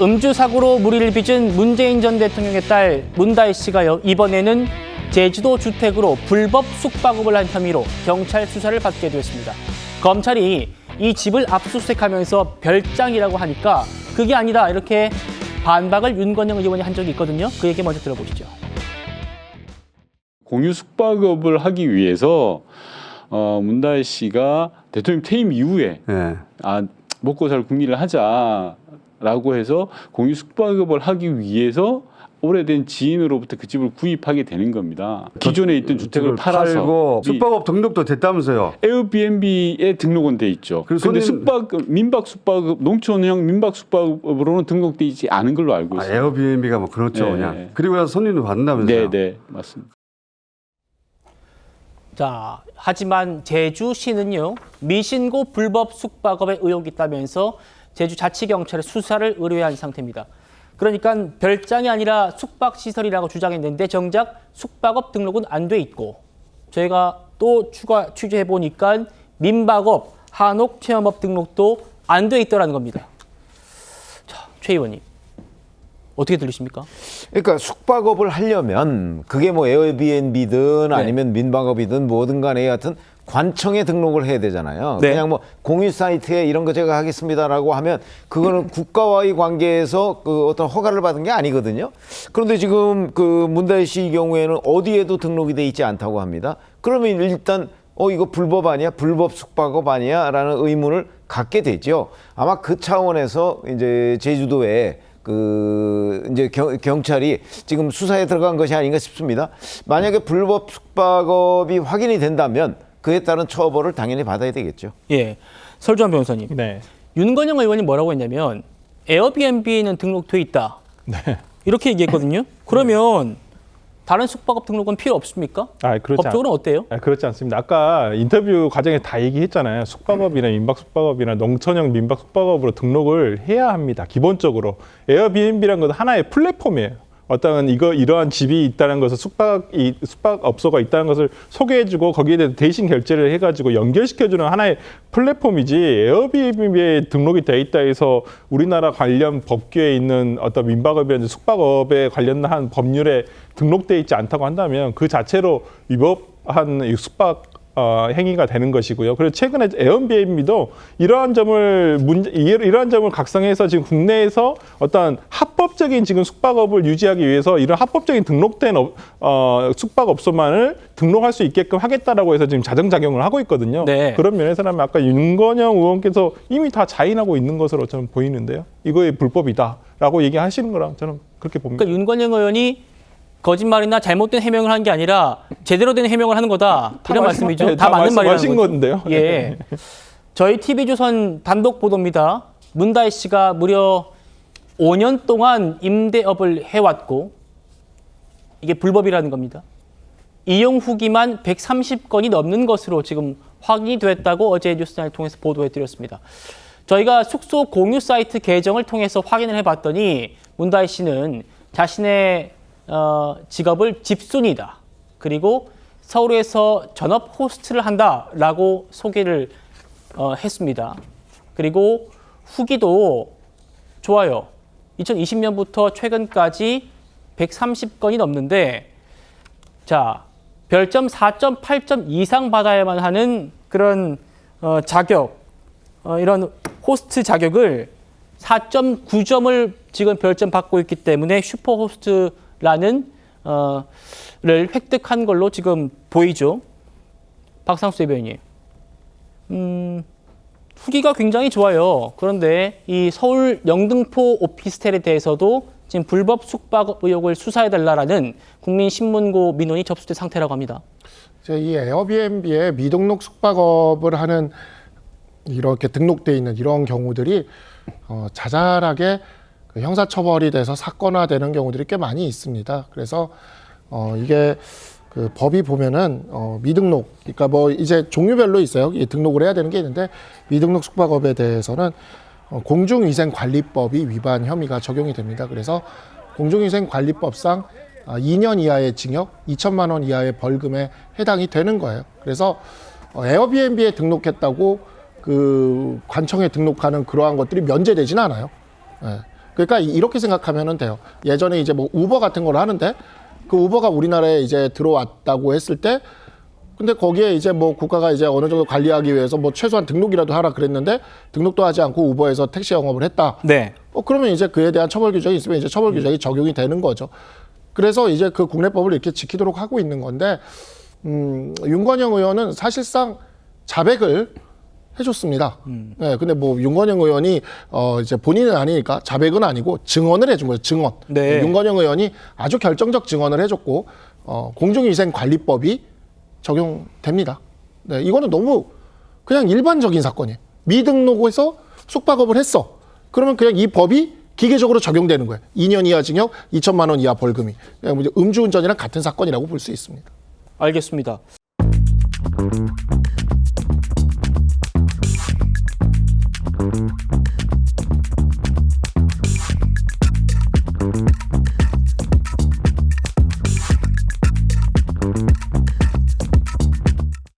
음주 사고로 무리를 빚은 문재인 전 대통령의 딸 문다혜 씨가요, 이번에는 제주도 주택으로 불법 숙박업을 한 혐의로 경찰 수사를 받게 되었습니다. 검찰이 이 집을 압수수색하면서 별장이라고 하니까 그게 아니다 이렇게 반박을 윤건영 의원이 한 적이 있거든요. 그 얘기 먼저 들어보시죠. 공유 숙박업을 하기 위해서 문다혜 씨가 대통령 퇴임 이후에 먹고 살 궁리를 하자라고 해서 공유 숙박업을 하기 위해서 오래된 지인으로부터 그 집을 구입하게 되는 겁니다. 기존에 있던 주택을 팔아서 숙박업 등록도 됐다면서요? 에어비앤비에 등록은 돼 있죠. 그런데 민박 숙박업, 농촌형 민박 숙박업으로는 등록돼 있지 않은 걸로 알고 있어요. 에어비앤비가 뭐 그렇죠, 네. 그냥. 그리고 나서 손님도 받는다면서요? 네, 맞습니다. 자, 하지만 제주시는요, 미신고 불법 숙박업에 의혹이 있다면서 제주자치경찰에 수사를 의뢰한 상태입니다. 그러니까 별장이 아니라 숙박시설이라고 주장했는데 정작 숙박업 등록은 안 돼 있고, 저희가 또 추가 취재해 보니까 민박업, 한옥 체험업 등록도 안 돼 있더라는 겁니다. 자, 최 의원님, 어떻게 들리십니까? 그러니까 숙박업을 하려면 그게 뭐 에어비앤비든 아니면 민박업이든 뭐든 간에 하여튼 관청에 등록을 해야 되잖아요. 네. 그냥 뭐 공유 사이트에 이런 거 제가 하겠습니다라고 하면 그거는 국가와의 관계에서 그 어떤 허가를 받은 게 아니거든요. 그런데 지금 그 문다혜 씨 경우에는 어디에도 등록이 돼 있지 않다고 합니다. 그러면 일단 이거 불법 아니야? 불법 숙박업 아니야? 라는 의문을 갖게 되죠. 아마 그 차원에서 이제 제주도에 이제 경찰이 지금 수사에 들어간 것이 아닌가 싶습니다. 만약에 불법 숙박업이 확인이 된다면 그에 따른 처벌을 당연히 받아야 되겠죠. 예, 설주환 변호사님. 네. 윤건영 의원이 뭐라고 했냐면 에어비앤비에는 등록돼 있다. 네. 이렇게 얘기했거든요. 그러면 다른 숙박업 등록은 필요 없습니까? 법적으로는 어때요? 그렇지 않습니다. 아까 인터뷰 과정에 다 얘기했잖아요. 숙박업이나 민박 숙박업이나 농촌형 민박 숙박업으로 등록을 해야 합니다. 기본적으로. 에어비앤비라는 건 하나의 플랫폼이에요. 어떤 이러한 집이 있다는 것을 숙박업소가 있다는 것을 소개해주고 거기에 대해서 대신 결제를 해가지고 연결시켜주는 하나의 플랫폼이지 에어비앤비에 등록이 돼 있다 해서 우리나라 관련 법규에 있는 어떤 민박업이라든지 숙박업에 관련한 법률에 등록돼 있지 않다고 한다면 그 자체로 위법한 숙박 행위가 되는 것이고요. 그리고 최근에 에어비앤비도 이러한 점을 각성해서 지금 국내에서 어떤 합법적인 지금 숙박업을 유지하기 위해서 이런 합법적인 등록된 숙박업소만을 등록할 수 있게끔 하겠다라고 해서 지금 자정작용을 하고 있거든요. 네. 그런 면에서는 아까 윤건영 의원께서 이미 다 자인하고 있는 것으로 저는 보이는데요. 이거에 불법이다라고 얘기하시는 거랑 저는 그렇게 봅니다. 그러니까 윤건영 의원이 거짓말이나 잘못된 해명을 한 게 아니라 제대로 된 해명을 하는 거다. 이런 말씀이죠. 네, 다 맞는 말이라는 거죠. 건데요. 예. 저희 TV조선 단독 보도입니다. 문다혜 씨가 무려 5년 동안 임대업을 해왔고 이게 불법이라는 겁니다. 이용 후기만 130건이 넘는 것으로 지금 확인이 됐다고 어제 뉴스타를 통해서 보도해드렸습니다. 저희가 숙소 공유 사이트 계정을 통해서 확인을 해봤더니 문다혜 씨는 자신의 직업을 집순이다. 그리고 서울에서 전업 호스트를 한다라고 소개를 했습니다. 그리고 후기도 좋아요. 2020년부터 최근까지 130건이 넘는데 자, 별점 4.8점 이상 받아야만 하는 그런 자격, 이런 호스트 자격을 4.9점을 지금 별점 받고 있기 때문에 슈퍼 호스트라는 를 획득한 걸로 지금 보이죠. 박상수 대변인. 후기가 굉장히 좋아요. 그런데 이 서울 영등포 오피스텔에 대해서도 지금 불법 숙박 의혹을 수사해달라는 국민신문고 민원이 접수된 상태라고 합니다. 이 에어비앤비에 미등록 숙박업을 하는 이렇게 등록돼 있는 이런 경우들이 자잘하게 형사처벌이 돼서 사건화되는 경우들이 꽤 많이 있습니다. 그래서 이게 그 법이 보면은 미등록, 그러니까 뭐 이제 종류별로 있어요. 등록을 해야 되는 게 있는데 미등록 숙박업에 대해서는 공중위생관리법이 위반 혐의가 적용이 됩니다. 그래서 공중위생관리법상 2년 이하의 징역, 2천만 원 이하의 벌금에 해당이 되는 거예요. 그래서 에어비앤비에 등록했다고 그 관청에 등록하는 그러한 것들이 면제되지는 않아요. 네. 그러니까 이렇게 생각하면은 돼요. 예전에 이제 뭐 우버 같은 걸 하는데 그 우버가 우리나라에 이제 들어왔다고 했을 때 근데 거기에 이제 뭐 국가가 이제 어느 정도 관리하기 위해서 뭐 최소한 등록이라도 하라 그랬는데 등록도 하지 않고 우버에서 택시 영업을 했다. 네. 그러면 이제 그에 대한 처벌 규정이 있으면 이제 처벌 규정이 적용이 되는 거죠. 그래서 이제 그 국내법을 이렇게 지키도록 하고 있는 건데 윤건영 의원은 사실상 자백을 해줬습니다. 네, 근데 뭐 윤건영 의원이 이제 본인은 아니니까 자백은 아니고 증언을 해준 거예요. 증언. 네. 윤건영 의원이 아주 결정적 증언을 해줬고 공중위생관리법이 적용됩니다. 네, 이거는 너무 그냥 일반적인 사건이에요. 미등록에서 숙박업을 했어. 그러면 그냥 이 법이 기계적으로 적용되는 거예요. 2년 이하 징역, 2천만 원 이하 벌금이. 음주운전이랑 같은 사건이라고 볼 수 있습니다. 알겠습니다.